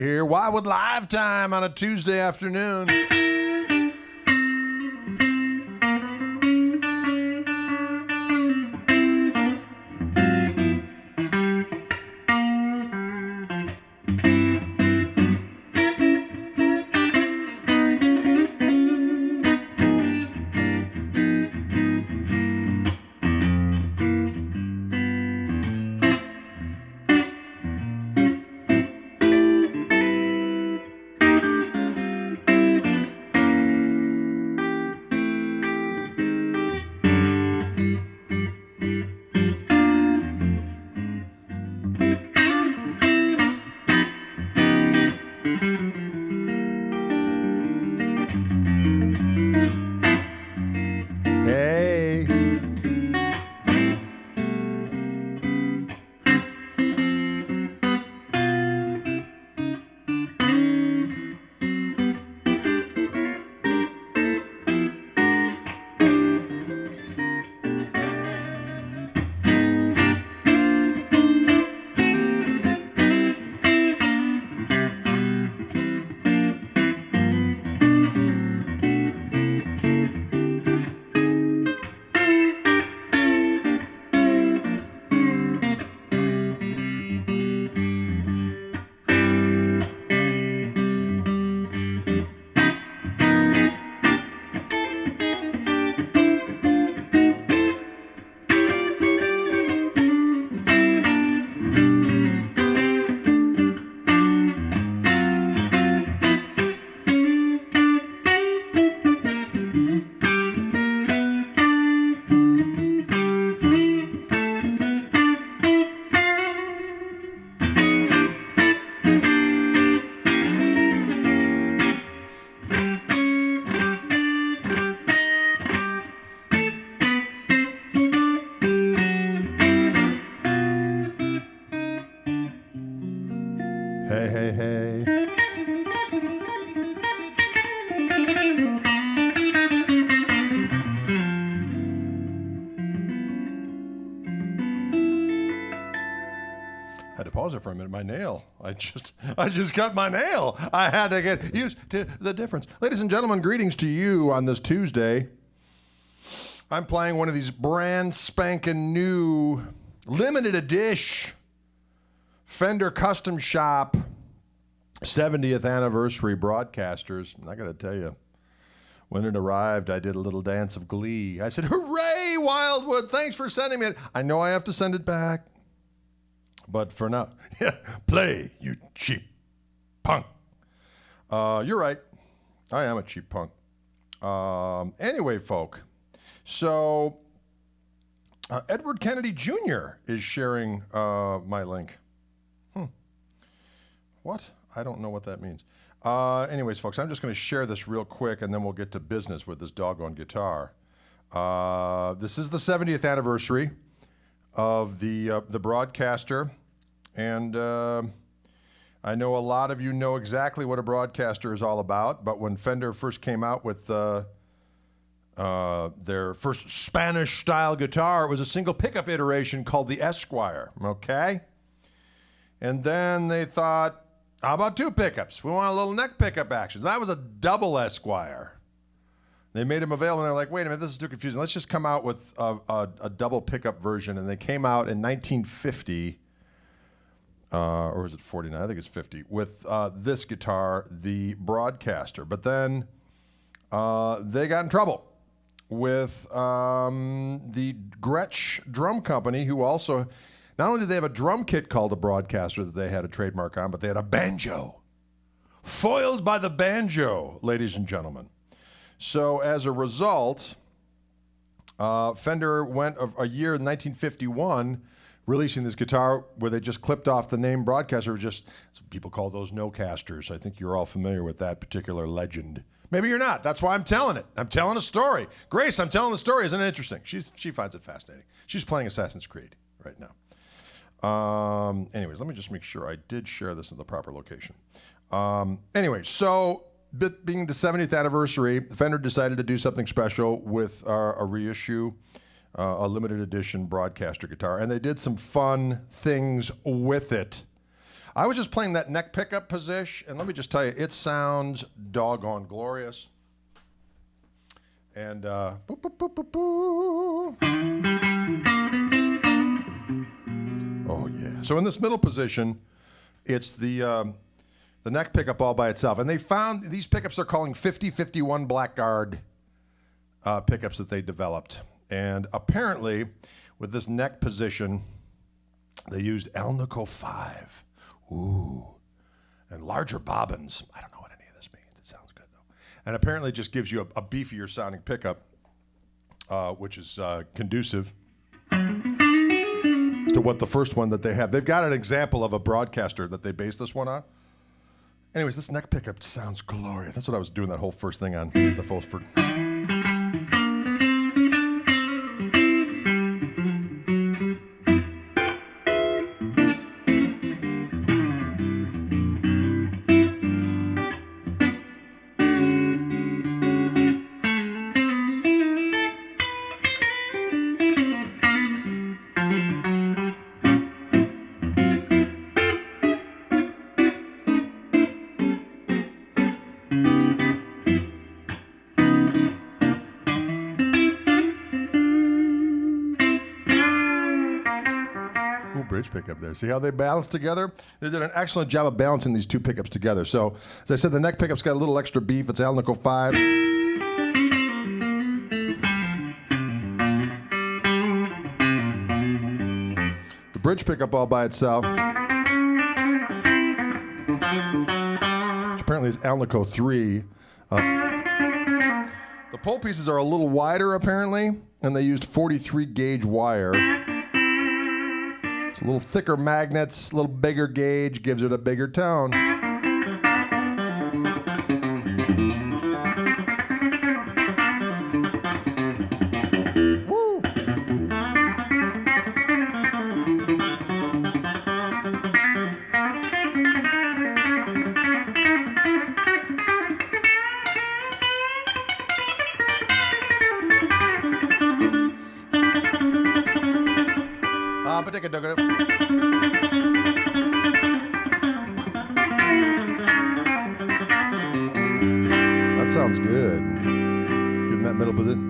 Here, Wildwood Live Time on a Tuesday afternoon. Hey. Hey, hey, hey. Had to pause it for a minute. My nail. I just got my nail. I had to get used to the difference. Ladies and gentlemen, greetings to you on this Tuesday. I'm playing one of these brand spanking new limited edition Fender Custom Shop 70th anniversary broadcasters. And I got to tell you, when it arrived, I did a little dance of glee. I said, "Hooray, Wildwood, thanks for sending me it. I know I have to send it back, but for now, yeah, play, you cheap punk." You're right. I am a cheap punk. Anyway, folk, so Edward Kennedy Jr. is sharing my link. What? I don't know what that means. Anyways, folks, I'm just going to share this real quick, and then we'll get to business with this doggone guitar. This is the 70th anniversary of the broadcaster, and I know a lot of you know exactly what a broadcaster is all about, but when Fender first came out with their first Spanish-style guitar, it was a single pickup iteration called the Esquire, okay? And then they thought, how about two pickups? We want a little neck pickup action. That was a double Esquire. They made them available, and they're like, wait a minute, this is too confusing. Let's just come out with a double pickup version. And they came out in 1950, or was it 49? I think it's 50, with this guitar, the Broadcaster. But then they got in trouble with the Gretsch Drum Company, who also... Not only did they have a drum kit called a Broadcaster that they had a trademark on, but they had a banjo. Foiled by the banjo, ladies and gentlemen. So as a result, Fender went a year in 1951 releasing this guitar where they just clipped off the name Broadcaster. Just some people call those no-casters. I think you're all familiar with that particular legend. Maybe you're not. That's why I'm telling it. I'm telling a story. Grace, I'm telling the story. Isn't it interesting? She finds it fascinating. She's playing Assassin's Creed right now. Anyways, let me just make sure I did share this in the proper location. Anyway, so being the 70th anniversary, Fender decided to do something special with a reissue, a limited edition Broadcaster guitar, and they did some fun things with it. I was just playing that neck pickup position, and let me just tell you, it sounds doggone glorious. And boo, boo, boo, boo, boo. Oh yeah. So in this middle position, it's the neck pickup all by itself, and they found these pickups they're calling 5051 Blackguard pickups that they developed, and apparently with this neck position, they used Alnico 5. Ooh, and larger bobbins. I don't know what any of this means. It sounds good though, and apparently it just gives you a beefier sounding pickup, which is conducive to what the first one that they have. They've got an example of a broadcaster that they based this one on. Anyways, this neck pickup sounds glorious. That's what I was doing that whole first thing on the full for. Bridge pickup there. See how they balance together? They did an excellent job of balancing these two pickups together. So, as I said, the neck pickup's got a little extra beef. It's Alnico 5. The bridge pickup all by itself, which apparently is Alnico 3. The pole pieces are a little wider apparently, and they used 43 gauge wire. A little thicker magnets, a little bigger gauge, gives it a bigger tone. Woo! That sounds good. Good in that middle position.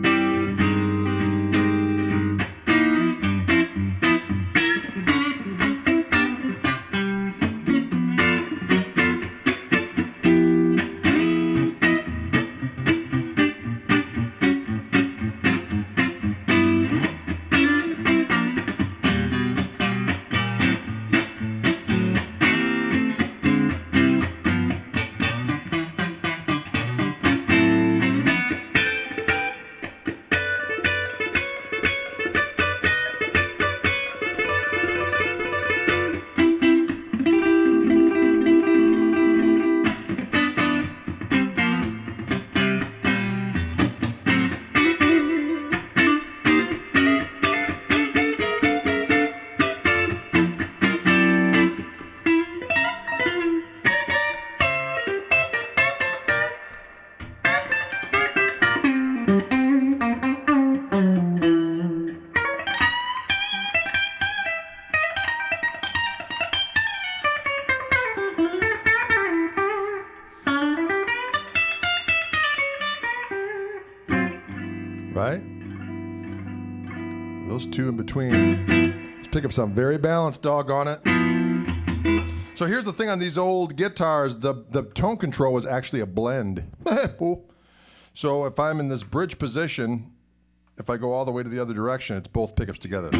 Right? Those two in between. Let's pick up some very balanced, doggone it. So here's the thing on these old guitars, the tone control was actually a blend. So if I'm in this bridge position, if I go all the way to the other direction, it's both pickups together.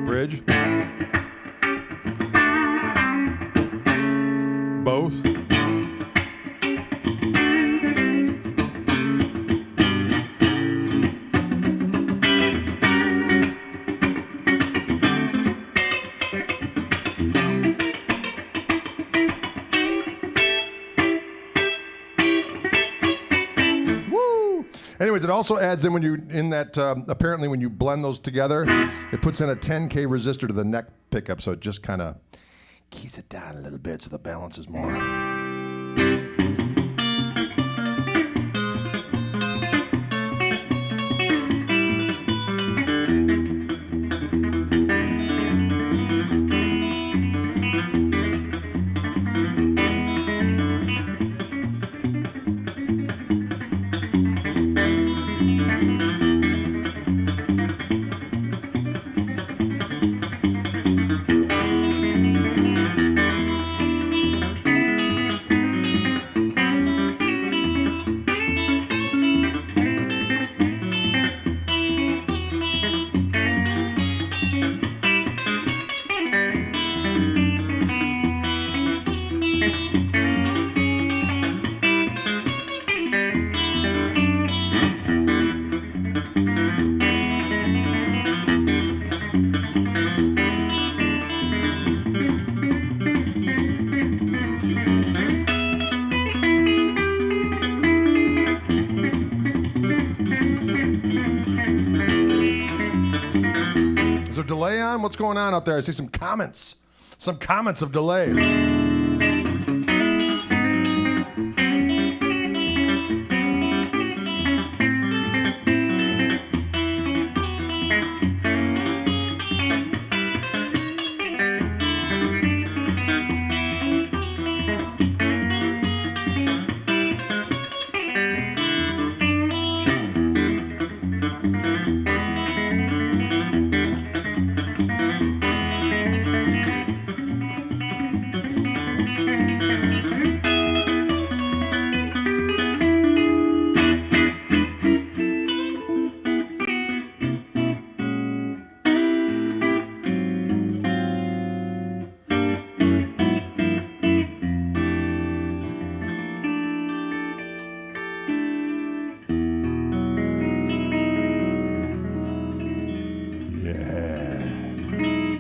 Bridge. Both. Anyways, it also adds in when you apparently when you blend those together, it puts in a 10K resistor to the neck pickup, so it just kind of keys it down a little bit so the balance is more. What's going on out there? I see some comments. Some comments of delay.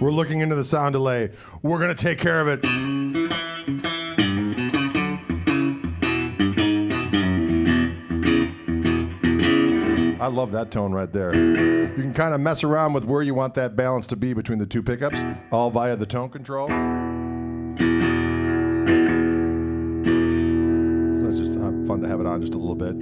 We're looking into the sound delay. We're going to take care of it. I love that tone right there. You can kind of mess around with where you want that balance to be between the two pickups, all via the tone control. So it's just fun to have it on just a little bit.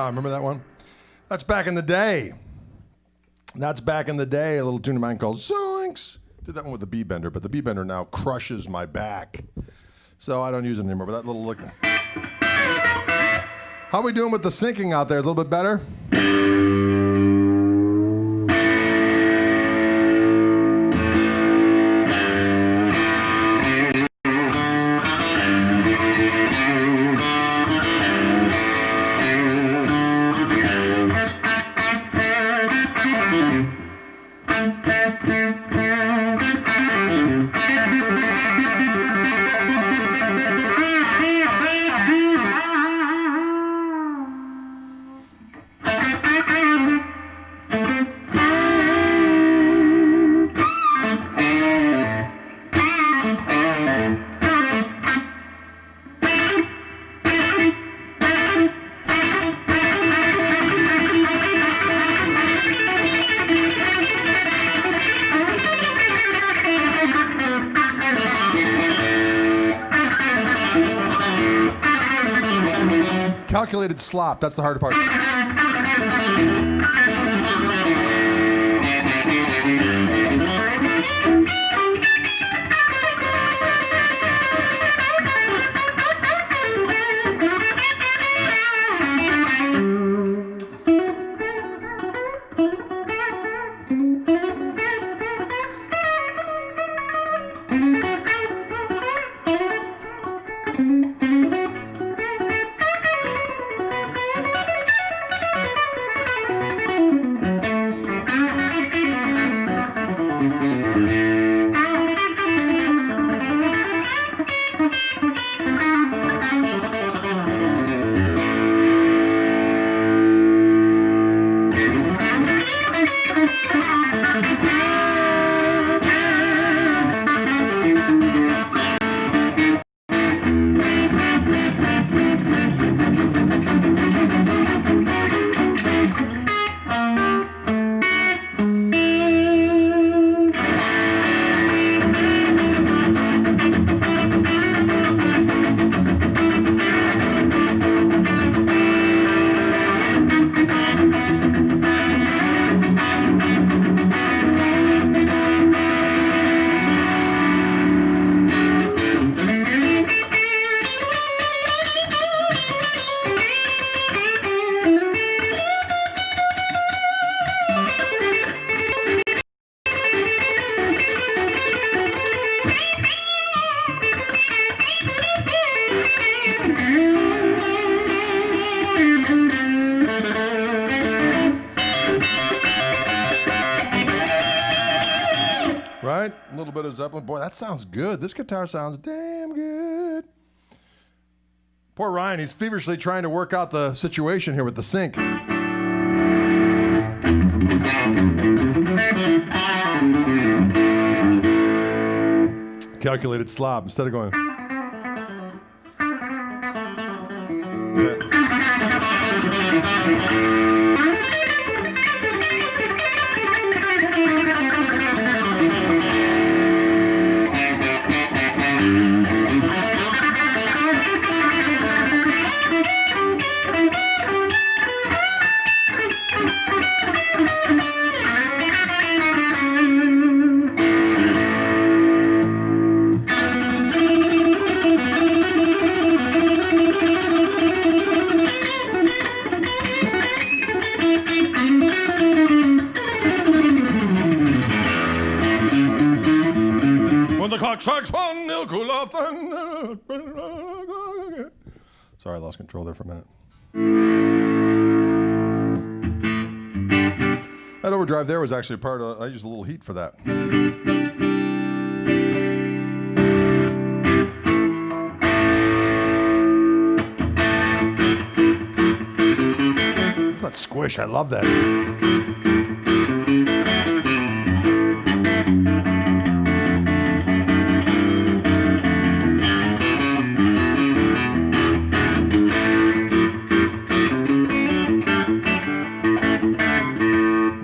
Remember that one? That's back in the day. That's back in the day. A little tune of mine called Zoinks. Did that one with the B-bender, but the B-bender now crushes my back. So I don't use it anymore, but that little look. How are we doing with the syncing out there? A little bit better? calculated slop. That's the hard part. Right? A little bit of Zeppelin. Boy, that sounds good. This guitar sounds damn good. Poor Ryan, he's feverishly trying to work out the situation here with the sync. Calculated slop instead of going. Yeah. When the clock strikes one, he'll cool off the... Sorry, I lost control there for a minute. That overdrive there was actually part of... I used a little heat for that. It's not squish. I love that.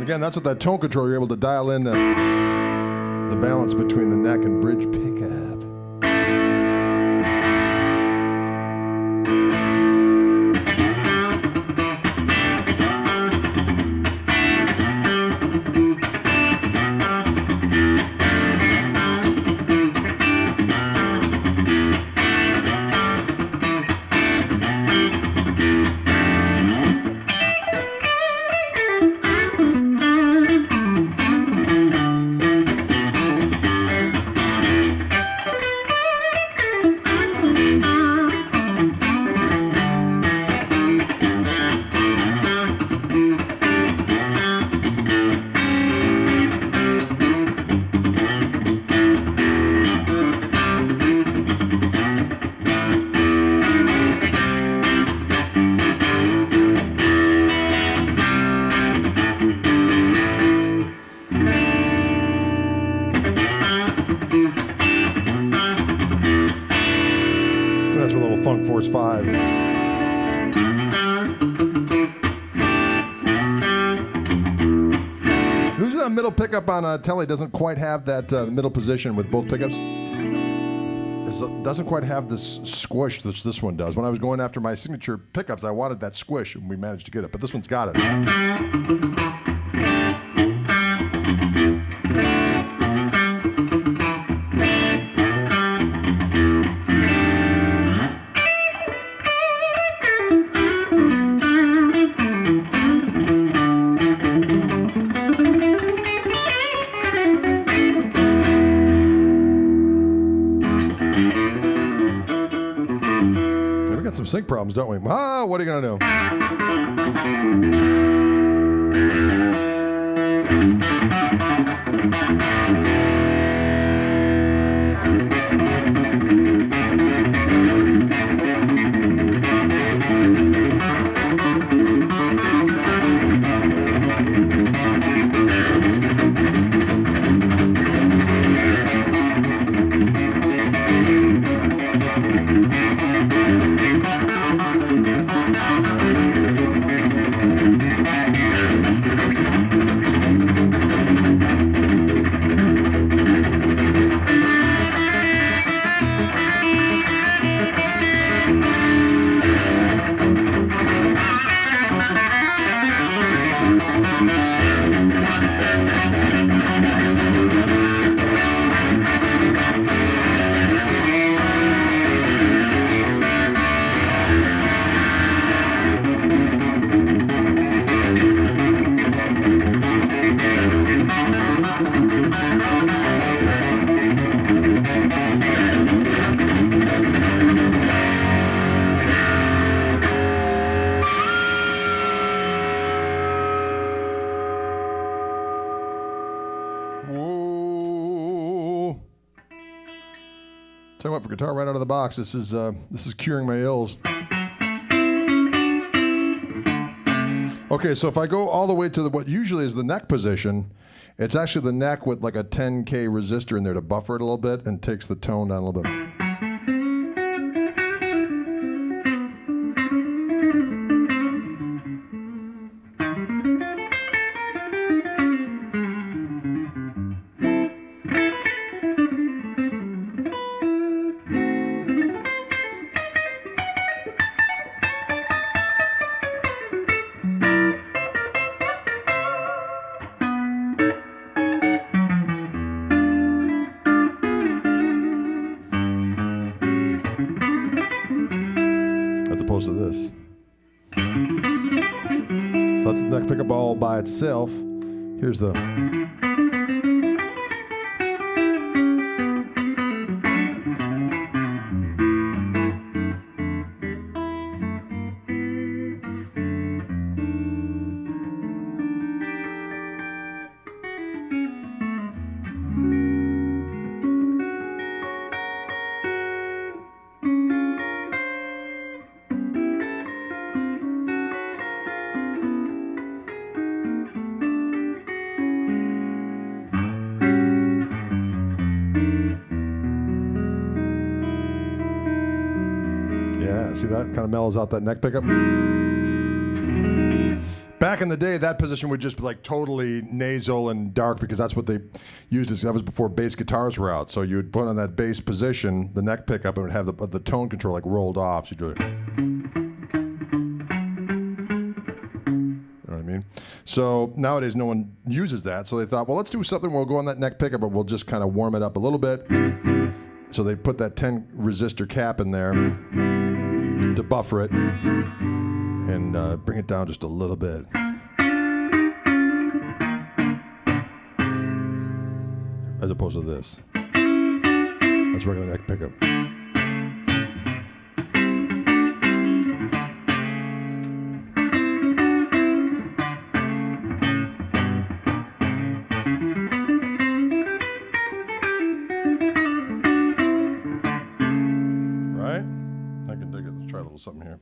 Again, that's what that tone control, you're able to dial in the balance between the neck and bridge pickup. That's for a little Funk Force 5. Who's the middle pickup on Telly doesn't quite have that middle position with both pickups? doesn't quite have this squish that this one does. When I was going after my signature pickups, I wanted that squish, and we managed to get it. But this one's got it. Some sync problems, don't we? Ah, what are you gonna do? Whoa. Tell you what, for guitar right out of the box, this is curing my ills. Okay, so if I go all the way to what usually is the neck position, it's actually the neck with like a 10K resistor in there to buffer it a little bit and takes the tone down a little bit. As opposed to this. So that's the neck pickup all by itself. Here's the... Yeah, see that kind of mellows out that neck pickup. Back in the day, that position would just be like totally nasal and dark because that's what they used. That was before bass guitars were out. So you would put on that bass position, the neck pickup, and it would have the tone control like rolled off. So you do it. You know what I mean? So nowadays, no one uses that. So they thought, well, let's do something. We'll go on that neck pickup, but we'll just kind of warm it up a little bit. So they put that 10 resistor cap in there to buffer it and bring it down just a little bit. As opposed to this. That's regular neck pickup. Right? I can dig it. Let's try a little something here.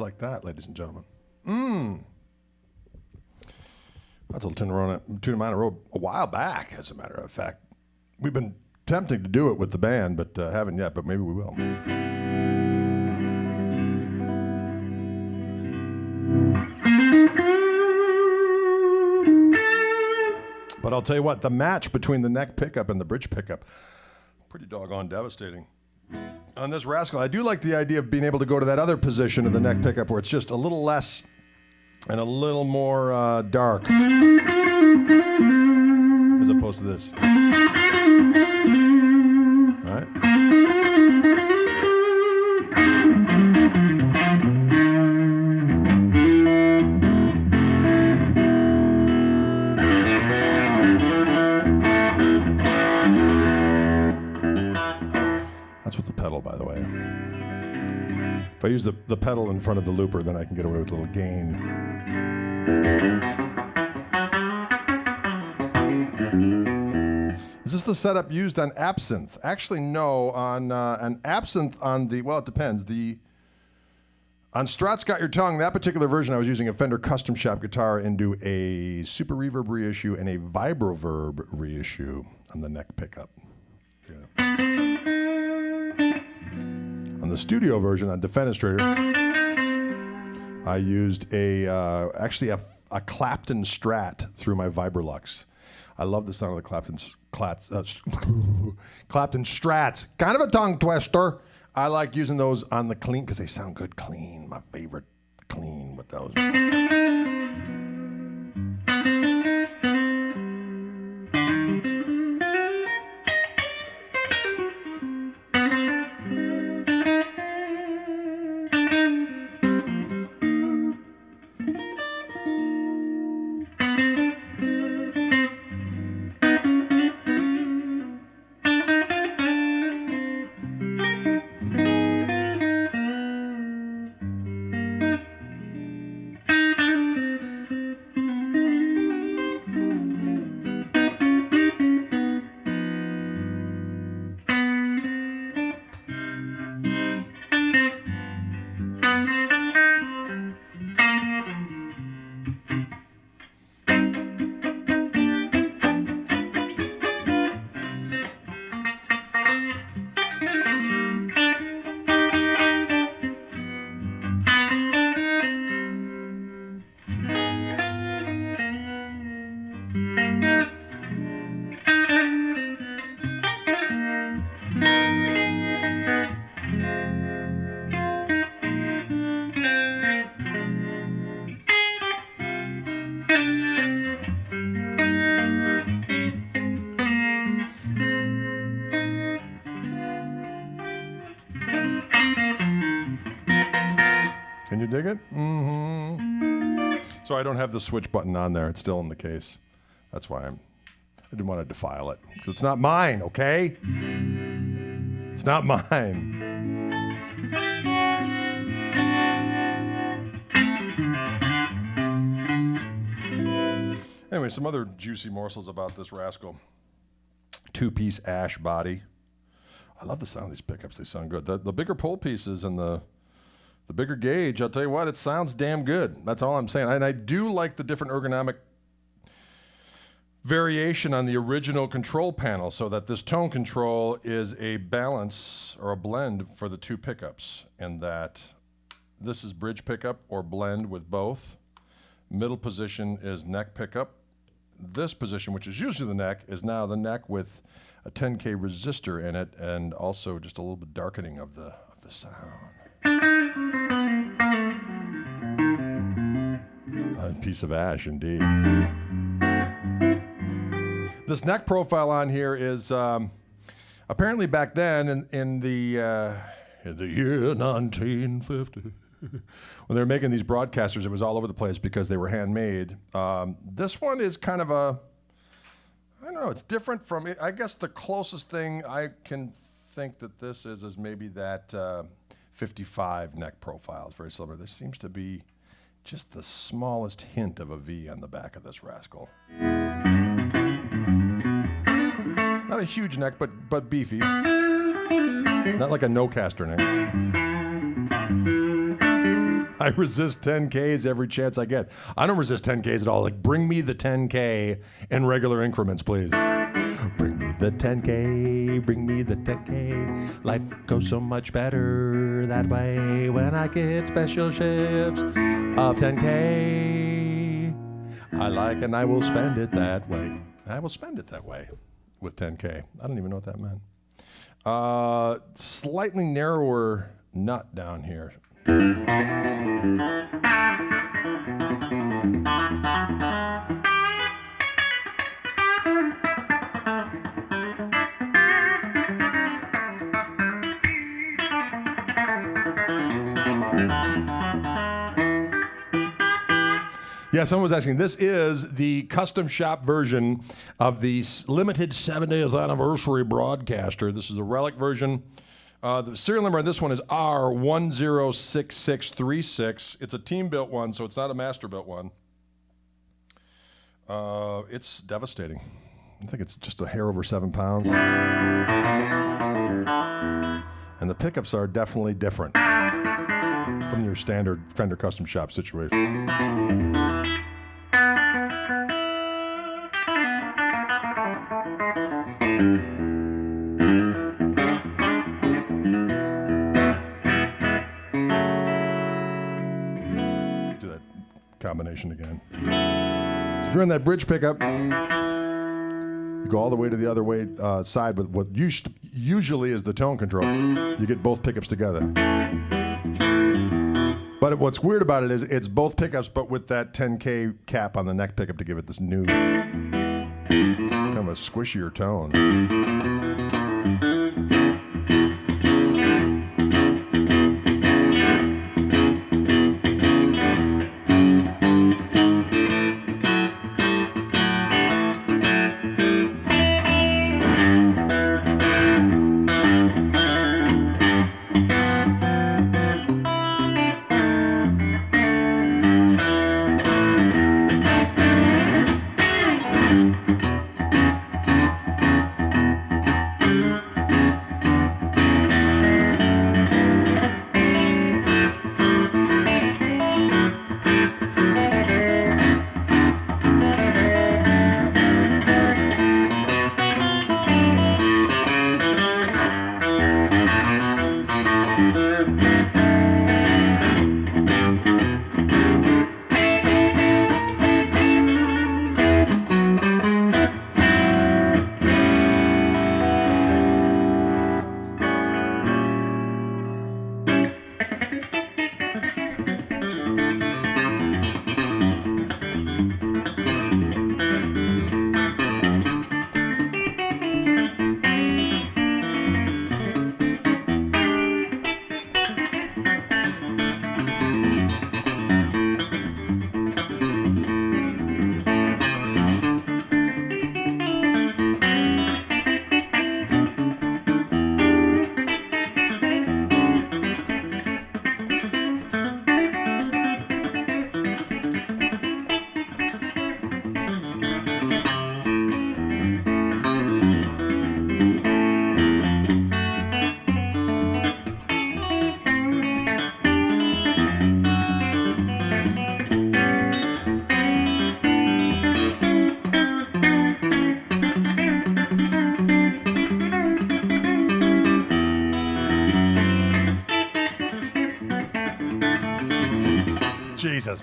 like that, ladies and gentlemen. That's a little tune mine I wrote a while back, as a matter of fact. We've been attempting to do it with the band, but haven't yet, but maybe we will. But I'll tell you what, the match between the neck pickup and the bridge pickup, pretty doggone devastating. On this Rascal, I do like the idea of being able to go to that other position of the neck pickup where it's just a little less and a little more dark, as opposed to this. All right? That's with the pedal, by the way. If I use the pedal in front of the looper, then I can get away with a little gain. Is this the setup used on Absinthe? Actually, no. On an Absinthe on the, well, it depends. On Strat's Got Your Tongue, that particular version, I was using a Fender Custom Shop guitar into a Super Reverb reissue and a Vibroverb reissue on the neck pickup. Yeah. On the studio version on Defenestrator, I used actually a Clapton Strat through my Vibrolux. I love the sound of the Clapton Strats. Kind of a tongue twister. I like using those on the clean because they sound good clean. My favorite clean with those. Can you dig it? Mm-hmm. So I don't have the switch button on there. It's still in the case. That's why I didn't want to defile it. Because it's not mine, okay? It's not mine. Anyway, some other juicy morsels about this Rascal. Two-piece ash body. I love the sound of these pickups. They sound good. The bigger pole pieces and the bigger gauge, I'll tell you what, it sounds damn good. That's all I'm saying. And I do like the different ergonomic variation on the original control panel, so that this tone control is a balance or a blend for the two pickups, and that this is bridge pickup or blend with both. Middle position is neck pickup. This position, which is usually the neck, is now the neck with a 10K resistor in it, and also just a little bit darkening of the sound. A piece of ash, indeed. This neck profile on here is apparently back then in the year 1950, when they were making these broadcasters, it was all over the place because they were handmade. This one is kind of I don't know, it's different from, I guess the closest thing I can think that this is maybe that 55 neck profile. It's very similar. There seems to be just the smallest hint of a V on the back of this Rascal. Not a huge neck, but beefy. Not like a no-caster neck. I resist 10Ks every chance I get. I don't resist 10Ks at all. Like, bring me the 10K in regular increments, please. Bring me the 10K, bring me the 10K. Life goes so much better that way when I get special shifts of 10K. I like and I will spend it that way. I will spend it that way with 10K. I don't even know what that meant. Slightly narrower nut down here. Yeah, someone was asking, this is the custom shop version of the limited 70th anniversary broadcaster. This is a relic version. The serial number on this one is R106636. It's a team-built one, so it's not a master-built one. It's devastating. I think it's just a hair over 7 pounds. And the pickups are definitely different from your standard Fender custom shop situation. Do that combination again. So if you're in that bridge pickup, you go all the way to the other way side with what usually is the tone control. You get both pickups together. But what's weird about it is it's both pickups, but with that 10K cap on the neck pickup to give it this new kind of a squishier tone. Jesus.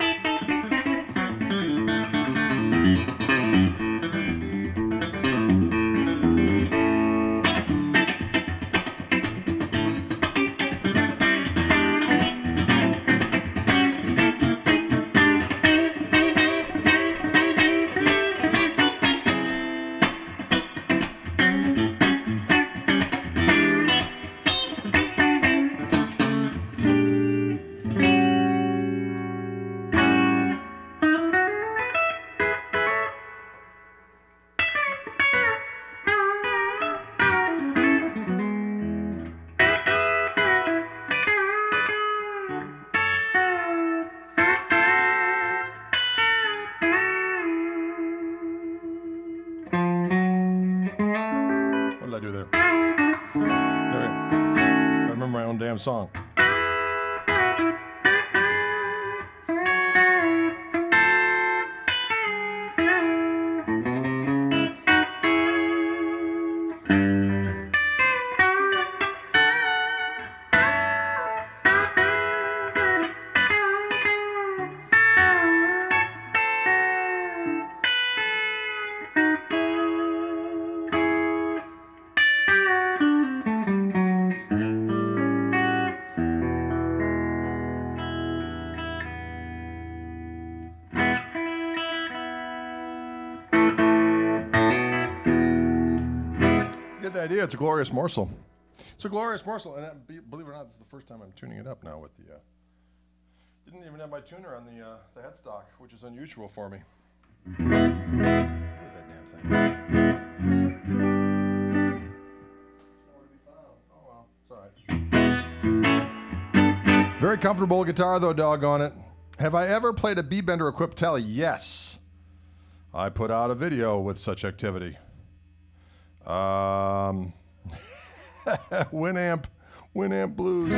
What did I do there? There. I remember my own damn song. get the idea. It's a glorious morsel. It's a glorious morsel, and believe it or not, this is the first time I'm tuning it up now with the. Didn't even have my tuner on the headstock, which is unusual for me. Where is that damn thing? Nowhere to be found. Oh well, it's all right. Very comfortable guitar, though. Doggone it. Have I ever played a B-bender equipped Tele? Yes. I put out a video with such activity. Winamp Blues.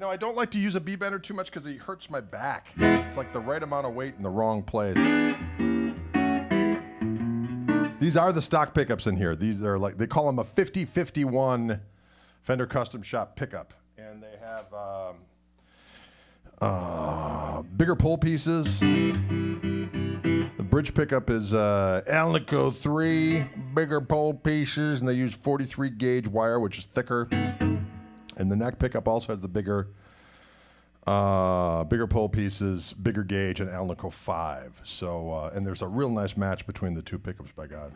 I don't like to use a B-bender too much because it hurts my back. It's like the right amount of weight in the wrong place. These are the stock pickups in here. These are like, they call them a 5051 Fender Custom Shop pickup. And they have bigger pull pieces. The bridge pickup is Alnico 3, bigger pull pieces, and they use 43 gauge wire, which is thicker. And the neck pickup also has the bigger pull pieces, bigger gauge, and Alnico 5. So, and there's a real nice match between the two pickups, by God.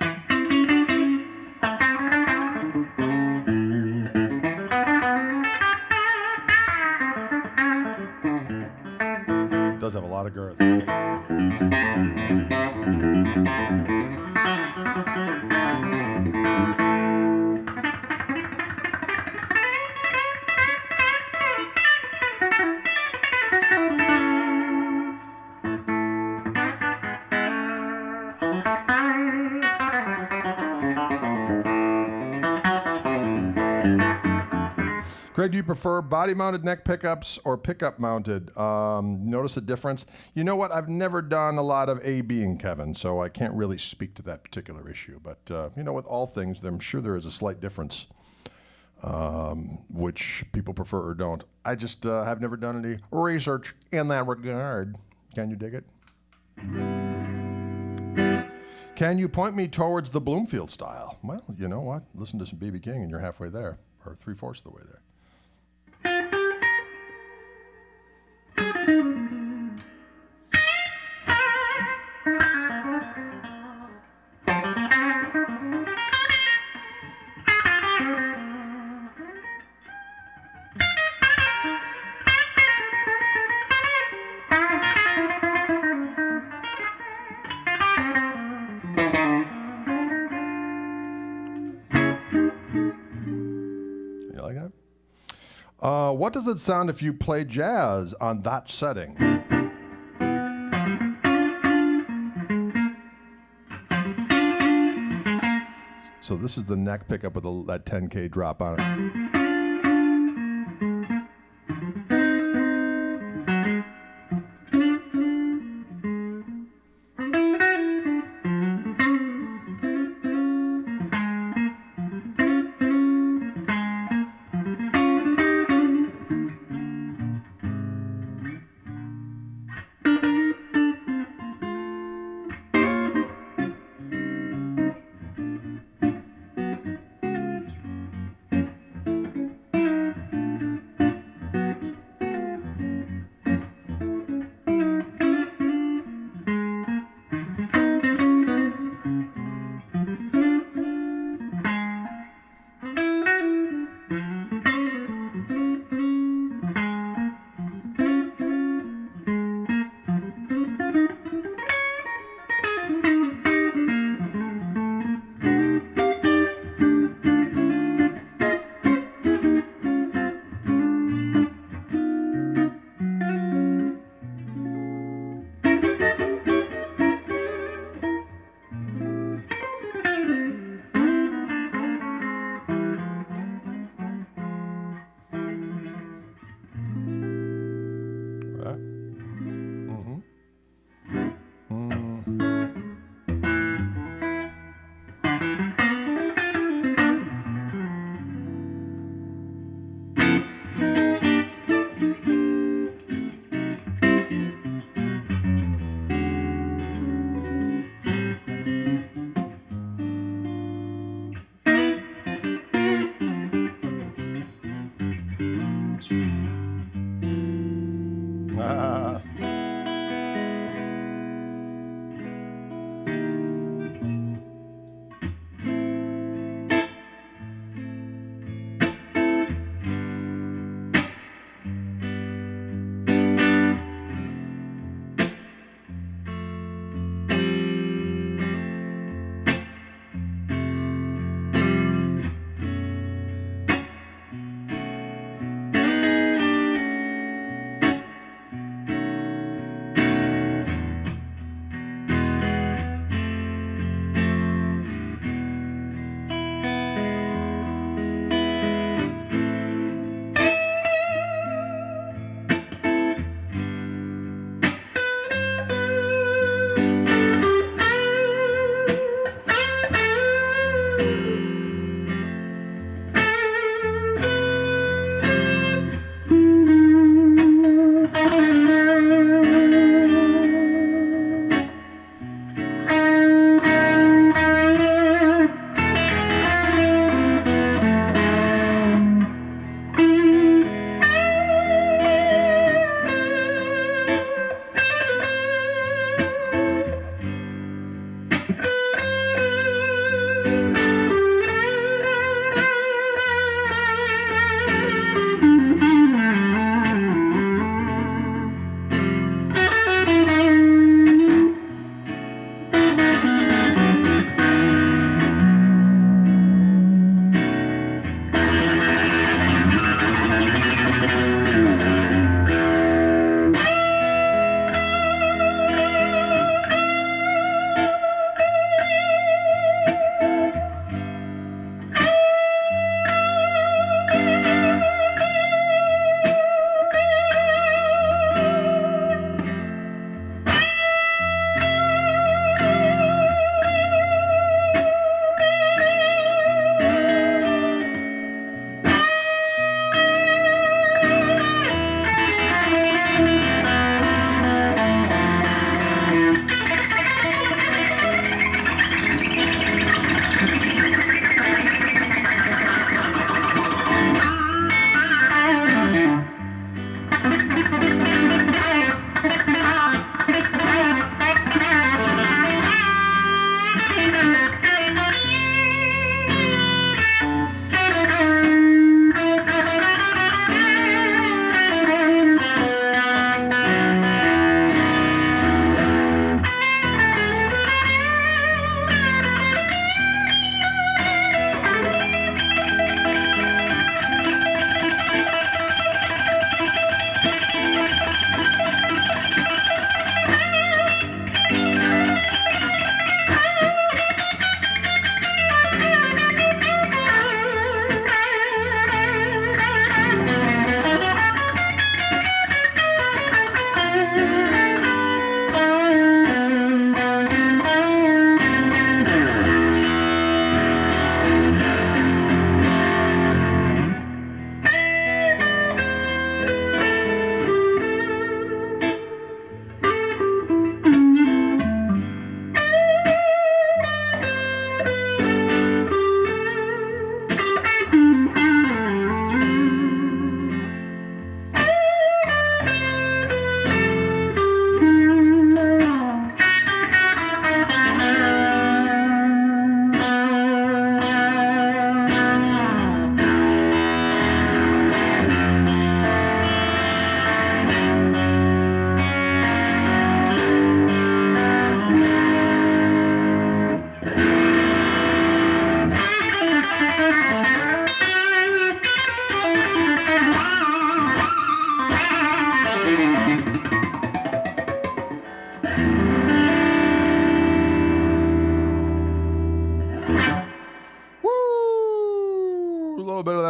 It does have a lot of girth. Greg, do you prefer body-mounted neck pickups or pickup-mounted? Notice a difference? You know what? I've never done a lot of A-Bing, Kevin, so I can't really speak to that particular issue. But, with all things, I'm sure there is a slight difference, which people prefer or don't. I just have never done any research in that regard. Can you dig it? Can you point me towards the Bloomfield style? Well, you know what? Listen to some B.B. King and you're halfway there, or 3/4 of the way there. What does it sound if you play jazz on that setting? So this is the neck pickup with that 10K drop on it.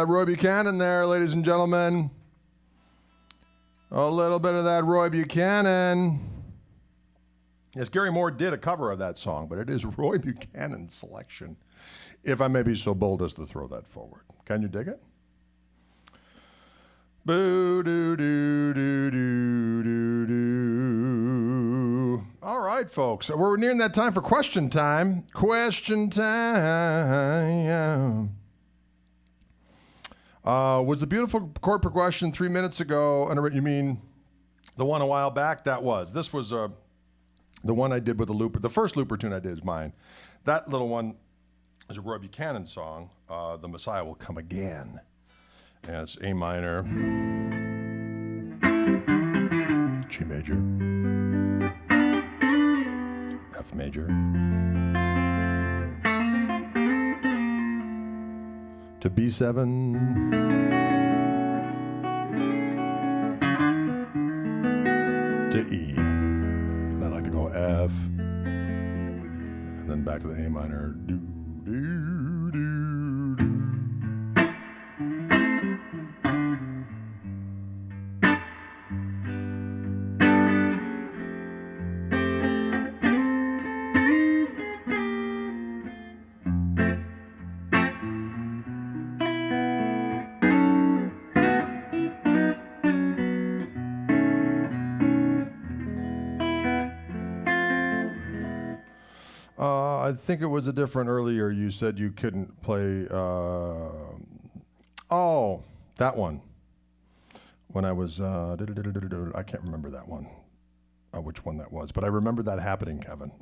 Roy Buchanan there, ladies and gentlemen. A little bit of that Roy Buchanan. Yes, Gary Moore did a cover of that song, but it is Roy Buchanan's selection, if I may be so bold as to throw that forward. Can you dig it? Boo doo doo doo doo doo doo. All right, folks. We're nearing that time for question time. Question time. Was the beautiful chord progression 3 minutes ago? You mean the one a while back? That was. This was the one I did with the looper. The first looper tune I did is mine. That little one is a Roy Buchanan song. The Messiah Will Come Again. And it's A minor, G major, F major, to B7, to E. And I like to go F, and then back to the A minor, do, do, do, do. I think it was a different earlier. You said you couldn't play. Oh, that one. When I was, I can't remember that one, which one that was, but I remember that happening, Kevin.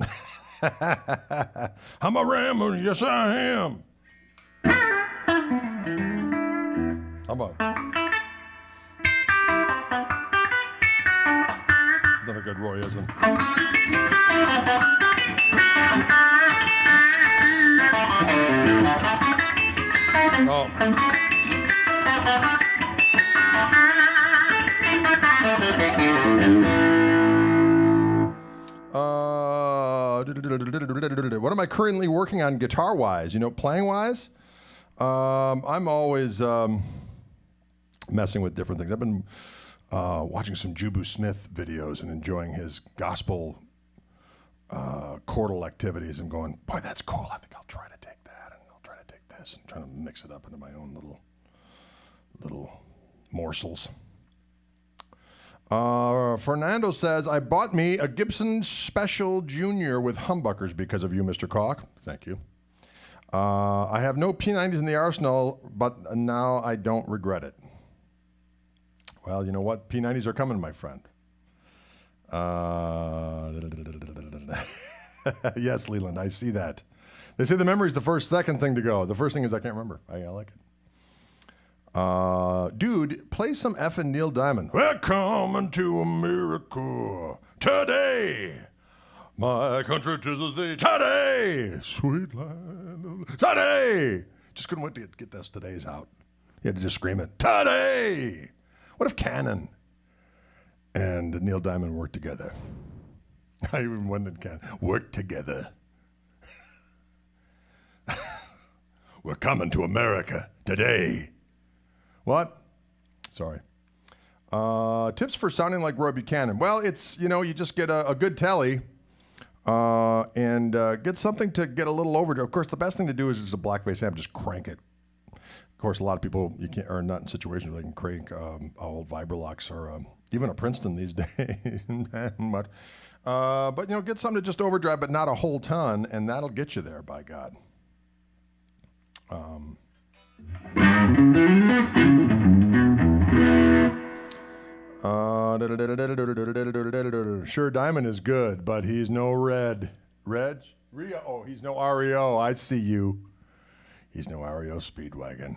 I'm a rammer, yes I am. How about another good Royism? Oh. What am I currently working on guitar-wise? You know, playing-wise? I'm always messing with different things. I've been watching some Jubu Smith videos and enjoying his gospel chordal activities and going, boy, that's cool. I think I'll try to take that and I'll try to take this and trying to mix it up into my own little morsels. Fernando says, I bought me a Gibson Special Junior with humbuckers because of you, Mr. Koch. Thank you. I have no P90s in the arsenal, but now I don't regret it. Well, you know what? P90s are coming, my friend. Yes, Leland, I see that. They say the memory's the second thing to go. The first thing is I can't remember. I like it. Dude, play some effing Neil Diamond. We're coming to America today. My country tis of thee today. Sweet land of today. Just couldn't wait to get this today's out. You had to just scream it. Today. What if Cannon and Neil Diamond worked together? I even wondered, can work together. We're coming to America today. What? Sorry. Tips for sounding like Roy Buchanan. Well, it's, you just get a good telly and get something to get a little overdrive. Of course, the best thing to do is a black bass amp, just crank it. Of course, a lot of people are not in situations where they can crank old Vibrolux or even a Princeton these days. But get something to just overdrive, but not a whole ton, and that'll get you there, by God. Sure, Diamond is good, but he's no Red. Rio? Oh, he's no REO. I see you. He's no REO Speedwagon.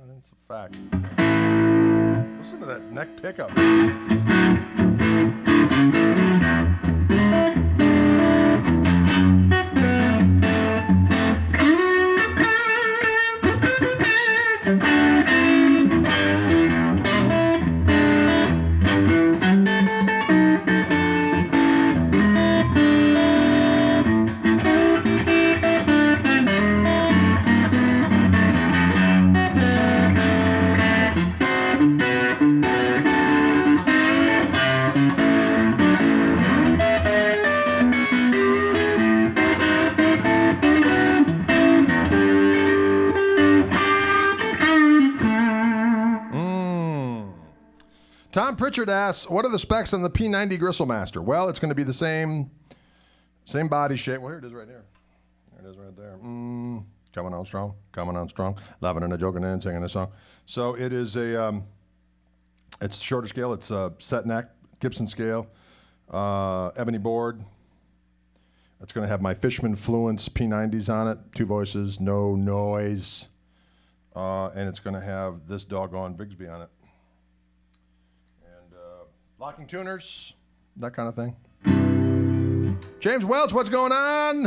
That's a fact. Listen to that neck pickup. Tom Pritchard asks, what are the specs on the P90 Gristlemaster? Well, it's going to be the same body shape. Well, here it is right here. There it is right there. Coming on strong. Loving and a joking and singing a song. So it is it's shorter scale. It's a set neck, Gibson scale, ebony board. It's going to have my Fishman Fluence P90s on it. 2 voices, no noise. And it's going to have this doggone Bigsby on it. Locking tuners, that kind of thing. James Welch, what's going on?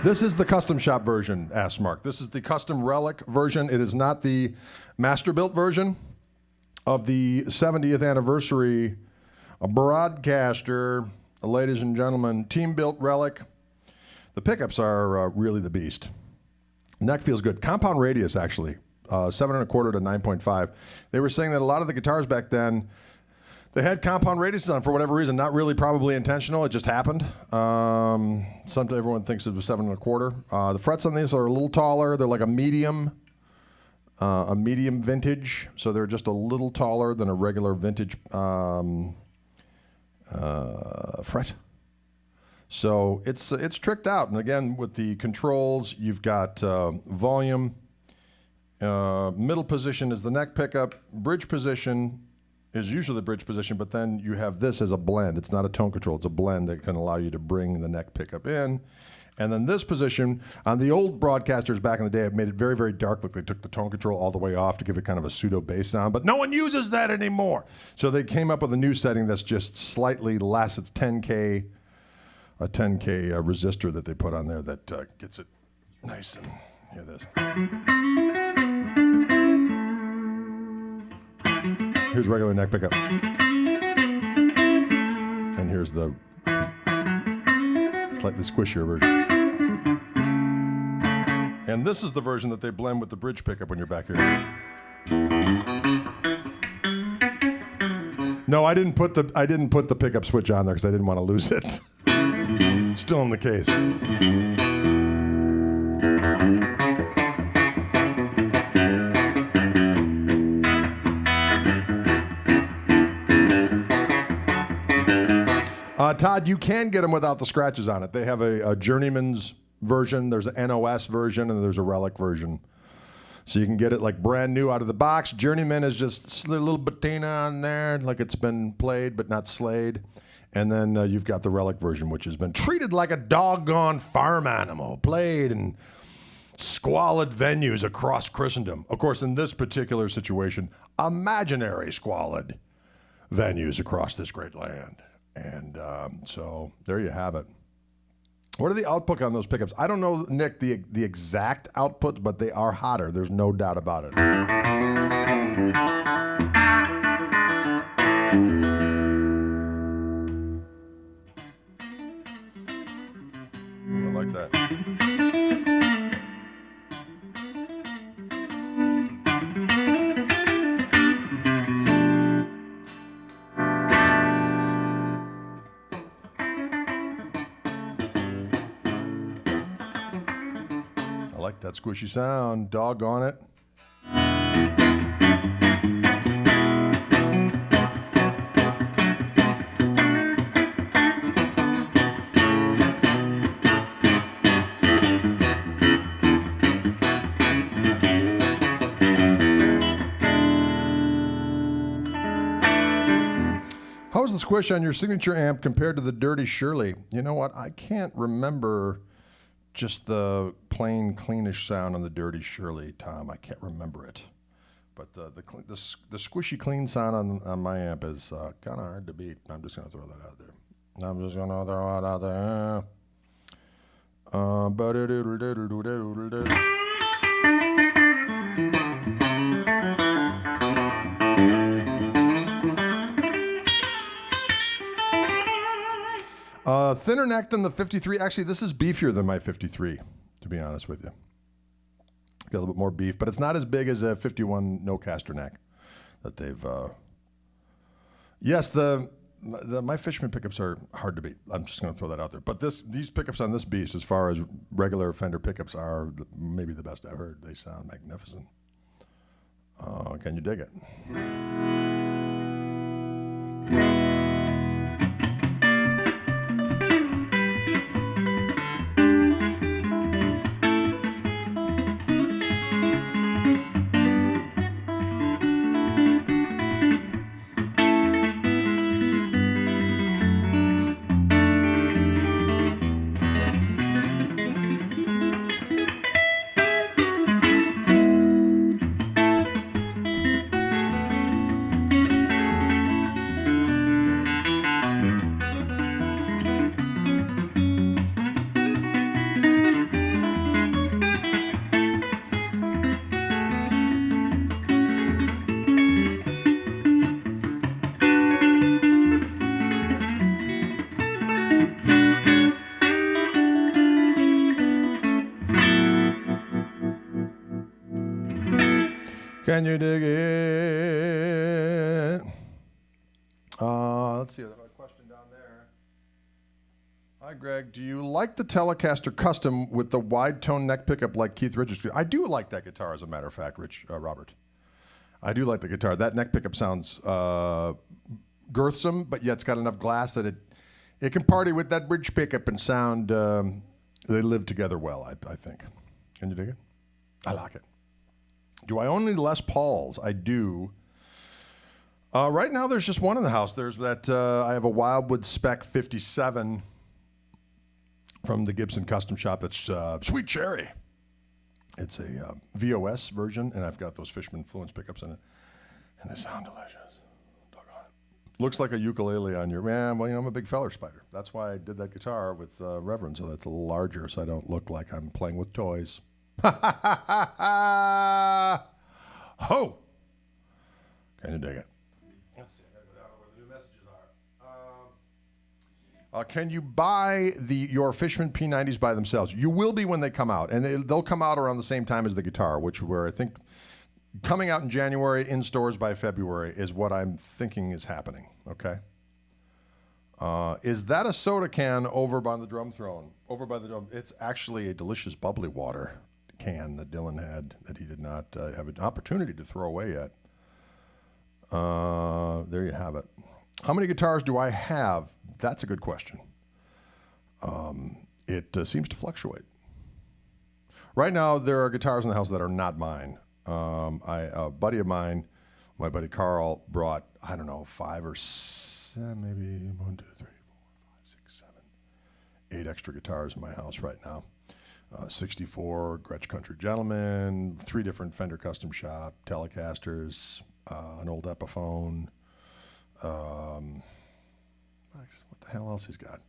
This is the custom shop version, asks Mark. This is the custom relic version. It is not the master built version of the 70th anniversary broadcaster, ladies and gentlemen, team-built relic. The pickups are really the beast. Neck feels good. Compound radius, actually, 7.25 to 9.5. They were saying that a lot of the guitars back then, they had compound radiuses on for whatever reason, not really probably intentional. It just happened. Sometimes everyone thinks it was 7.25. The frets on these are a little taller. They're like a medium vintage, so they're just a little taller than a regular vintage fret. So it's tricked out. And again, with the controls, you've got volume. Middle position is the neck pickup. Bridge position is usually the bridge position, but then you have this as a blend. It's not a tone control. It's a blend that can allow you to bring the neck pickup in. And then this position, on the old broadcasters back in the day, it made it very, very dark. Like they took the tone control all the way off to give it kind of a pseudo bass sound, but no one uses that anymore. So they came up with a new setting that's just slightly less. It's 10K, a 10K resistor that they put on there that gets it nice and hear this. Here's regular neck pickup. And here's the slightly squishier version. And this is the version that they blend with the bridge pickup when you're back here. No, I didn't put the pickup switch on there because I didn't want to lose it. Still in the case. Todd, you can get them without the scratches on it. They have a Journeyman's version, there's an NOS version, and there's a Relic version. So you can get it like brand new out of the box. Journeyman is just a little patina on there, like it's been played but not slayed. And then you've got the Relic version, which has been treated like a doggone farm animal, played in squalid venues across Christendom. Of course, in this particular situation, imaginary squalid venues across this great land. And so there you have it. What are the output on those pickups? I don't know, Nick, the exact outputs, but they are hotter. There's no doubt about it. I like that. I like that squishy sound. Doggone it. How is the squish on your signature amp compared to the Dirty Shirley? You know what? I can't remember just the plain cleanish sound on the Dirty Shirley, Tom. I can't remember it. But the squishy clean sound on my amp is kind of hard to beat. I'm just going to throw that out there. Thinner neck than the 53. Actually, this is beefier than my 53, to be honest with you. Got a little bit more beef, but it's not as big as a 51 no caster neck that they've. Yes, my Fishman pickups are hard to beat. I'm just going to throw that out there. But these pickups on this beast, as far as regular Fender pickups, are maybe the best I've heard. They sound magnificent. Can you dig it? Can you dig it? Let's see. There's a question down there. Hi, Greg. Do you like the Telecaster Custom with the wide tone neck pickup like Keith Richards? I do like that guitar, as a matter of fact, Robert. I do like the guitar. That neck pickup sounds girthsome, but yet it's got enough glass that it can party with that bridge pickup and sound. They live together well, I think. Can you dig it? I like it. Do I own any Les Pauls? I do. Right now, there's just one in the house. There's that, I have a Wildwood Spec 57 from the Gibson Custom Shop that's Sweet Cherry. It's a VOS version, and I've got those Fishman Fluence pickups in it. And they sound delicious. Doggone it. Looks like a ukulele on your, man, well, I'm a big feller spider. That's why I did that guitar with Reverend, so that's a little larger, so I don't look like I'm playing with toys. Ha ha ha ha ha! Ho! Can you dig it? Let's see. I gotta go down to where the new messages are. Can you buy your Fishman P90s by themselves? You will be when they come out, and they'll come out around the same time as the guitar, which I think coming out in January, in stores by February, is what I'm thinking is happening. Okay. Is that a soda can over by the drum throne? Over by the drum. It's actually a delicious bubbly water can that Dylan had that he did not have an opportunity to throw away yet. There you have it. How many guitars do I have? That's a good question. It seems to fluctuate. Right now, there are guitars in the house that are not mine. A buddy of mine, my buddy Carl, brought, I don't know, 5 or 7, maybe 1, 2, 3, 4, 5, 6, 7, 8 extra guitars in my house right now. 64 Gretsch Country Gentleman, 3 different Fender Custom Shop, Telecasters, an old Epiphone. What the hell else he's got?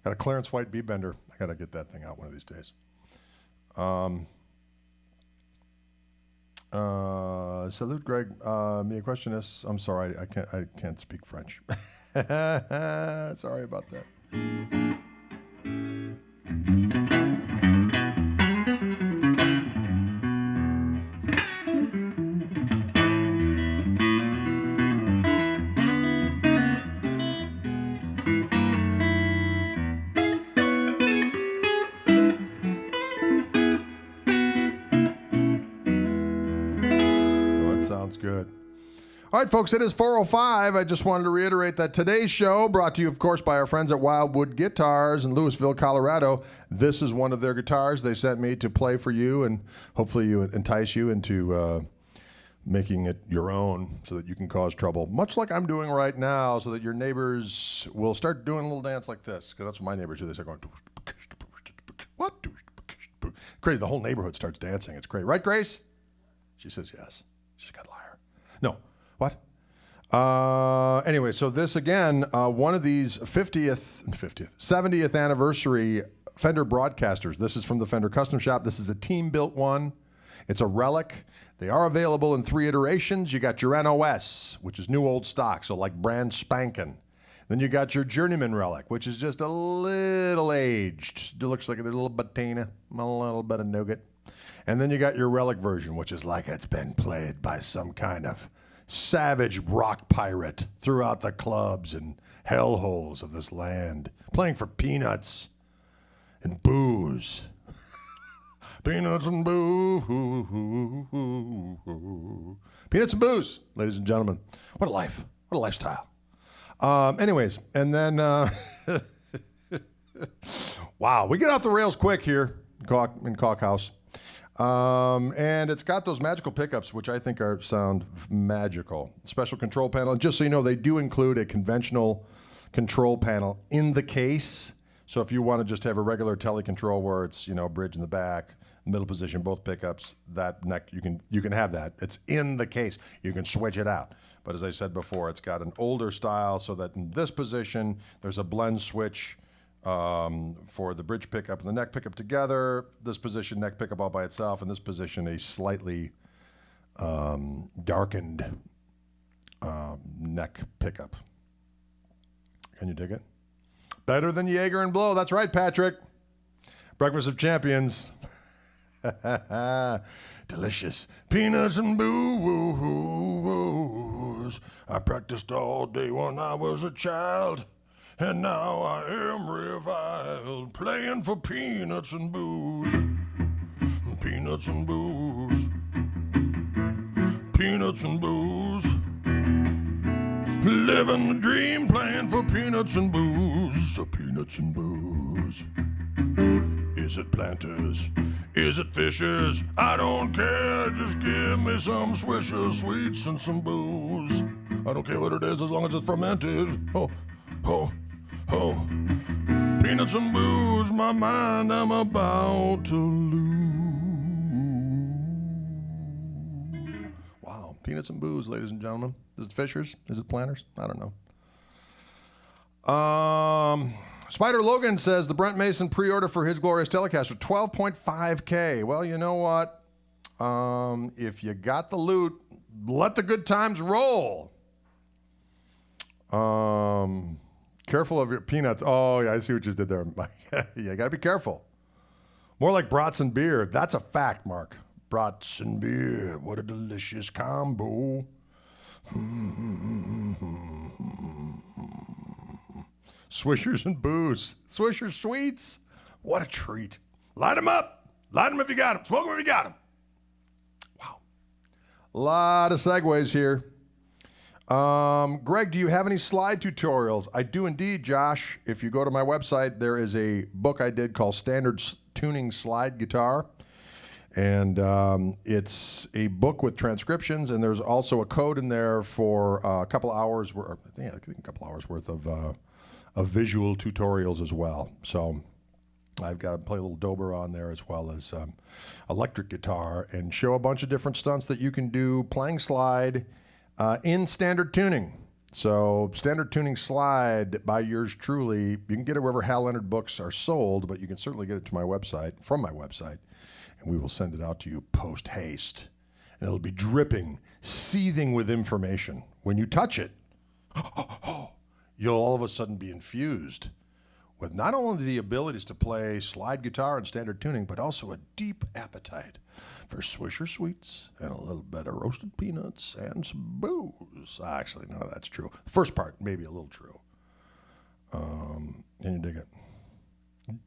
Got a Clarence White B-Bender. I got to get that thing out one of these days. Salute, Greg. Mi question is, I'm sorry, I can't speak French. Sorry about that. Sounds good. All right, folks, it is 4:05. I just wanted to reiterate that today's show, brought to you, of course, by our friends at Wildwood Guitars in Louisville, Colorado. This is one of their guitars they sent me to play for you, and hopefully you entice you into making it your own so that you can cause trouble, much like I'm doing right now, so that your neighbors will start doing a little dance like this, because that's what my neighbors do. They start going, what? Crazy. The whole neighborhood starts dancing. It's great. Right, Grace? She says yes. She's a good liar. No. What? Anyway, so this again, one of these 70th anniversary Fender broadcasters. This is from the Fender Custom Shop. This is a team-built one. It's a relic. They are available in 3 iterations. You got your NOS, which is new old stock, so like brand spanking. Then you got your Journeyman relic, which is just a little aged. It looks like there's a little patina, a little bit of nougat. And then you got your relic version, which is like it's been played by some kind of savage rock pirate throughout the clubs and hellholes of this land, playing for peanuts and booze. Peanuts and booze. Peanuts and booze, ladies and gentlemen. What a life. What a lifestyle. Anyways, and then, wow, we get off the rails quick here in Koch House. And it's got those magical pickups, which I think sound magical. Special control panel. And just so you know, they do include a conventional control panel in the case. So if you want to just have a regular tele control where it's, bridge in the back, middle position, both pickups, that neck, you can have that. It's in the case. You can switch it out. But as I said before, it's got an older style so that in this position, there's a blend switch for the bridge pickup and the neck pickup together. This position, neck pickup all by itself. In this position, a slightly darkened neck pickup. Can you dig it? Better than Jaeger and Blow. That's right, Patrick. Breakfast of Champions. Delicious. Peanuts and booze. I practiced all day when I was a child. And now I am reviled, playing for peanuts and booze. Peanuts and booze. Peanuts and booze. Living the dream, playing for peanuts and booze. Peanuts and booze. Is it Planters? Is it Fishers? I don't care, just give me some Swishers, sweets and some booze. I don't care what it is as long as it's fermented. Oh. Peanuts and booze, my mind I'm about to lose. Wow, peanuts and booze, ladies and gentlemen. Is it Fishers? Is it Planters? I don't know. Spider Logan says the Brent Mason pre-order for his glorious Telecaster, $12.5K. Well, you know what? If you got the loot, let the good times roll. Careful of your peanuts. Oh, yeah, I see what you did there. You got to be careful. More like brats and beer. That's a fact, Mark. Brats and beer. What a delicious combo. Swishers and booze. Swishers sweets. What a treat. Light them up. Light them if you got them. Smoke them if you got them. Wow. A lot of segues here. Greg, do you have any slide tutorials? I do indeed, Josh. If you go to my website, there is a book I did called Standard Tuning Slide Guitar. And it's a book with transcriptions, and there's also a code in there for a couple hours, I think a couple hours worth of visual tutorials as well. So I've got to play a little dobro on there as well as electric guitar and show a bunch of different stunts that you can do playing slide in standard tuning. So standard tuning slide by yours truly. You can get it wherever Hal Leonard books are sold, but you can certainly get it to my website, from my website, and we will send it out to you post haste. And it'll be dripping, seething with information. When you touch it, you'll all of a sudden be infused with not only the abilities to play slide guitar in standard tuning, but also a deep appetite for Swisher Sweets and a little bit of roasted peanuts and some booze. Actually, none of that's true. The first part, maybe a little true. Can you dig it?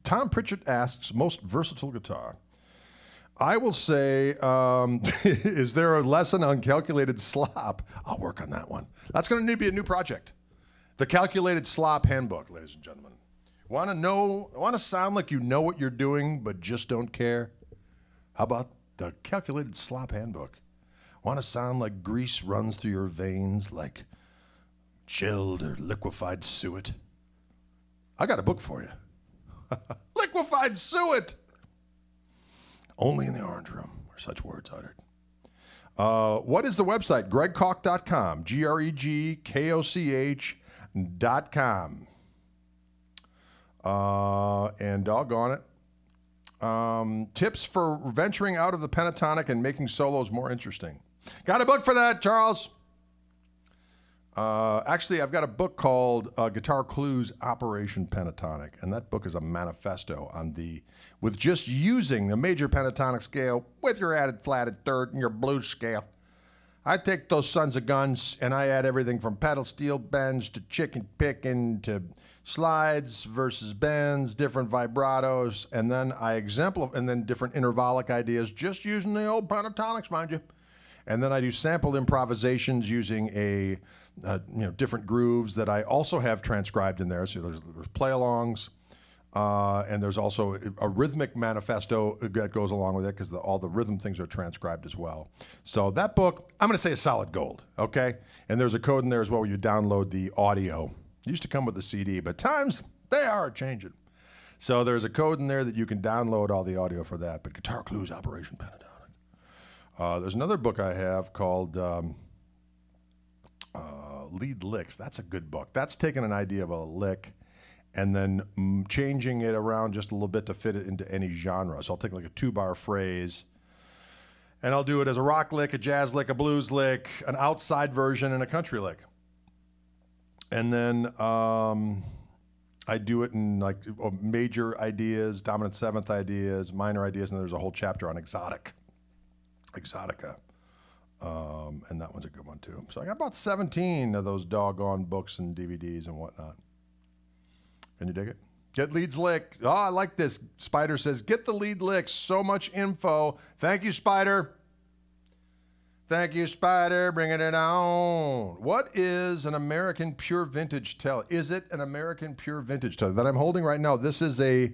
Tom Pritchett asks, most versatile guitar. I will say, is there a lesson on calculated slop? I'll work on that one. That's going to be a new project. The Calculated Slop Handbook, ladies and gentlemen. Want to sound like you know what you're doing, but just don't care? How about the Calculated Slop Handbook? Want to sound like grease runs through your veins like chilled or liquefied suet? I got a book for you. Liquefied suet! Only in the Orange Room are such words uttered. What is the website? GregKoch.com. GregKoch.com. And doggone it. Tips for venturing out of the pentatonic and making solos more interesting. Got a book for that, Charles. Actually, I've got a book called Guitar Clues Operation Pentatonic, and that book is a manifesto with just using the major pentatonic scale with your added flatted third and your blues scale. I take those sons of guns and I add everything from pedal steel bends to chicken picking to slides versus bends, different vibratos, and then I exemplify, and then different intervallic ideas, just using the old pentatonics, mind you. And then I do sampled improvisations using different grooves that I also have transcribed in there. So there's play-alongs, and there's also a rhythmic manifesto that goes along with it because all the rhythm things are transcribed as well. So that book, I'm going to say is solid gold, okay? And there's a code in there as well where you download the audio. It used to come with the CD, but times, they are changing. So there's a code in there that you can download all the audio for that. But Guitar Clues Operation Pentatonic. There's another book I have called Lead Licks. That's a good book. That's taking an idea of a lick and then changing it around just a little bit to fit it into any genre. So I'll take like a 2-bar phrase, and I'll do it as a rock lick, a jazz lick, a blues lick, an outside version, and a country lick. And then I do it in like major ideas, dominant seventh ideas, minor ideas, and there's a whole chapter on exotica. And that one's a good one too. So I got about 17 of those doggone books and DVDs and whatnot. Can you dig it? Get Leads Lick. Oh, I like this. Spider says, get the lead licks. So much info. Thank you, Spider. Thank you, Spider. Bringing it on. What is an American Pure Vintage Tele? Is it an American Pure Vintage Tele that I'm holding right now? This is a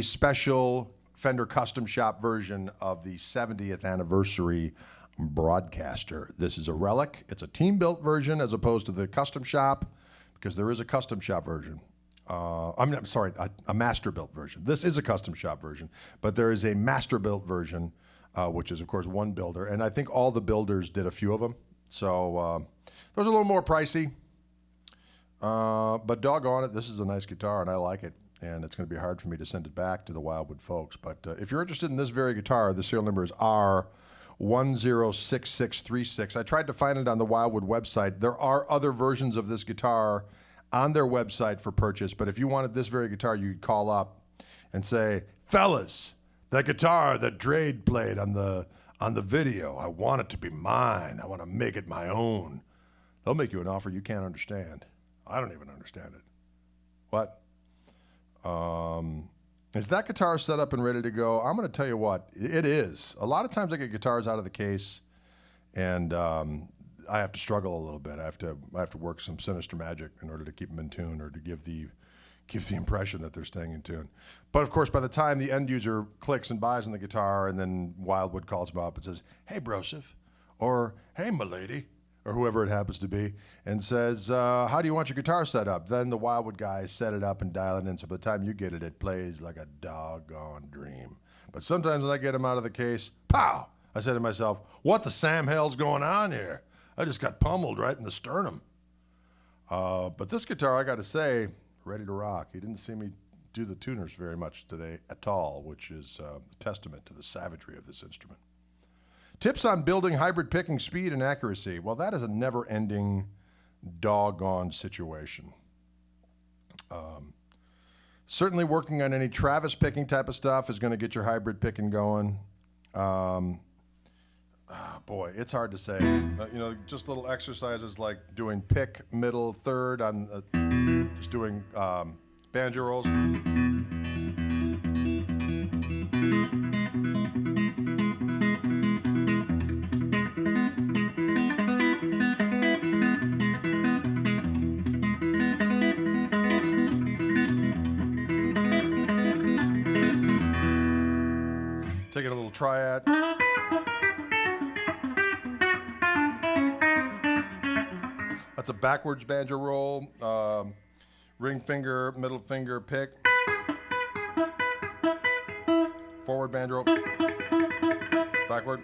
special Fender Custom Shop version of the 70th anniversary Broadcaster. This is a relic. It's a team-built version as opposed to the Custom Shop, because there is a Custom Shop version. I'm sorry, a master-built version. This is a Custom Shop version, but there is a master-built version, which is, of course, one builder. And I think all the builders did a few of them. So those are a little more pricey. But doggone it, this is a nice guitar, and I like it. And it's going to be hard for me to send it back to the Wildwood folks. But if you're interested in this very guitar, the serial number is R106636. I tried to find it on the Wildwood website. There are other versions of this guitar on their website for purchase, but if you wanted this very guitar, you could call up and say, fellas, that guitar that Drade played on the video, I want it to be mine. I want to make it my own. They'll make you an offer you can't understand. I don't even understand it. What? Is that guitar set up and ready to go? I'm going to tell you what, it is. A lot of times I get guitars out of the case, and I have to struggle a little bit. I have to work some sinister magic in order to keep them in tune, or to give the gives the impression that they're staying in tune. But of course, by the time the end user clicks and buys on the guitar, and then Wildwood calls him up and says, "Hey, Broseph," or "Hey, milady," or whoever it happens to be, and says, "How do you want your guitar set up?" Then the Wildwood guys set it up and dial it in, so by the time you get it, it plays like a doggone dream. But sometimes when I get them out of the case, pow! I say to myself, what the Sam hell's going on here? I just got pummeled right in the sternum. But this guitar, I got to say, ready to rock. You didn't see me do the tuners very much today at all, which is a testament to the savagery of this instrument. Tips on building hybrid picking speed and accuracy. Well, that is a never-ending doggone situation. Certainly working on any Travis picking type of stuff is going to get your hybrid picking going. Boy, it's hard to say. Just little exercises like doing pick, middle, third, on just doing banjo rolls. Taking a little triad. That's a backwards banjo roll. Ring finger, middle finger, pick. Forward banjo roll. Backward.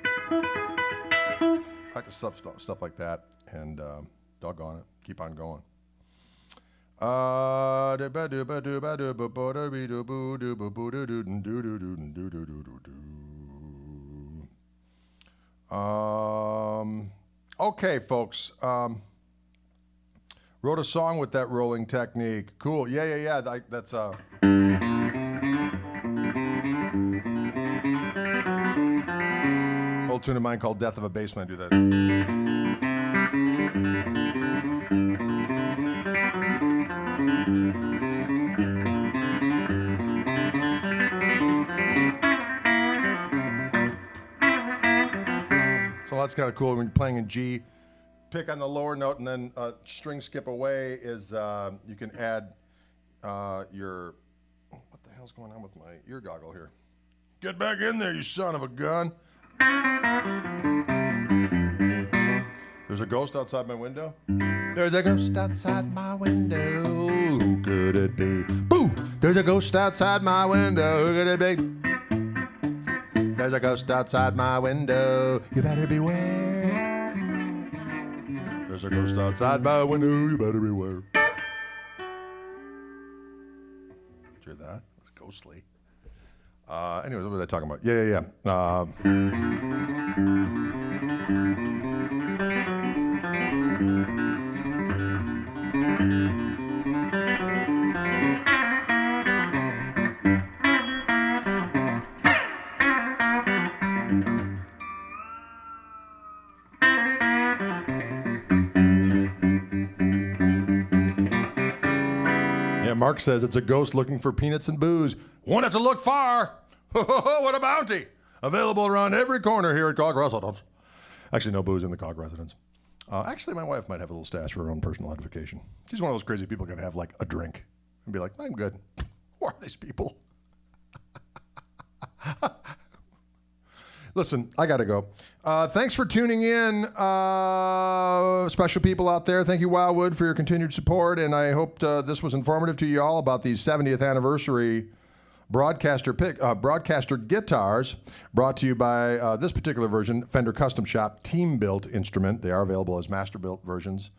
Practice stuff like that, and doggone it, keep on going. Okay, folks. Wrote a song with that rolling technique. Cool. Yeah. That's old tune of mine called "Death of a Bassman." I do that. So that's kind of cool when you're playing in G. Pick on the lower note and then string skip away is you can add your, what the hell's going on with my ear goggle here? Get back in there, you son of a gun. There's a ghost outside my window. There's a ghost outside my window. Who could it be? Boo! There's a ghost outside my window. Who could it be? There's a ghost outside my window. You better beware. There's a ghost outside my window, you better beware. Did you hear that? It was ghostly. Anyways, what was I talking about? Yeah. Mark says it's a ghost looking for peanuts and booze. Won't have to look far. What a bounty. Available around every corner here at Koch Residence. Actually, no booze in the Koch Residence. Actually, my wife might have a little stash for her own personal edification. She's one of those crazy people who can have like a drink and be like, I'm good. Who are these people? Listen, I got to go. Thanks for tuning in, special people out there. Thank you, Wildwood, for your continued support, and I hope this was informative to you all about the 70th anniversary broadcaster guitars, brought to you by this particular version, Fender Custom Shop team-built instrument. They are available as master-built versions.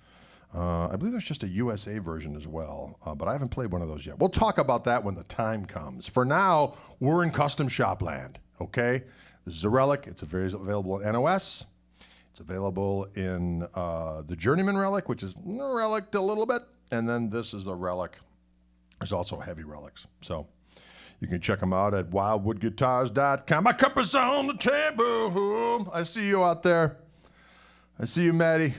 I believe there's just a USA version as well, but I haven't played one of those yet. We'll talk about that when the time comes. For now, we're in custom shop land, okay? This is a relic. It's available in NOS. It's available in the Journeyman relic, which is relic a little bit. And then this is a relic. There's also heavy relics. So you can check them out at wildwoodguitars.com. My cup is on the table. I see you out there. I see you, Maddie.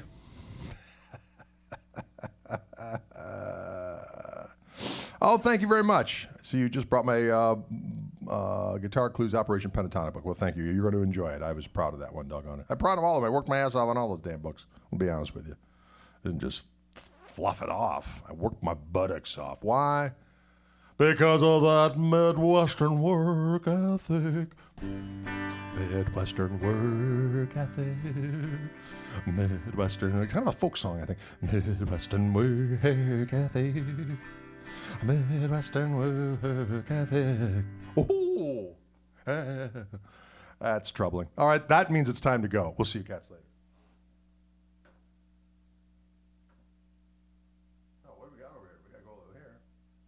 Oh, thank you very much. I see you just brought my Guitar Clues Operation Pentatonic book. Well, thank you. You're going to enjoy it. I was proud of that one, doggone it. I'm proud of all of them. I worked my ass off on all those damn books. I'll be honest with you. I didn't just fluff it off. I worked my buttocks off. Why? because of that Midwestern work ethic. Midwestern work ethic. Midwestern, it's kind of a folk song, I think. Midwestern work ethic. Midwestern work ethic. Oh, that's troubling. All right, that means it's time to go. We'll see you cats later.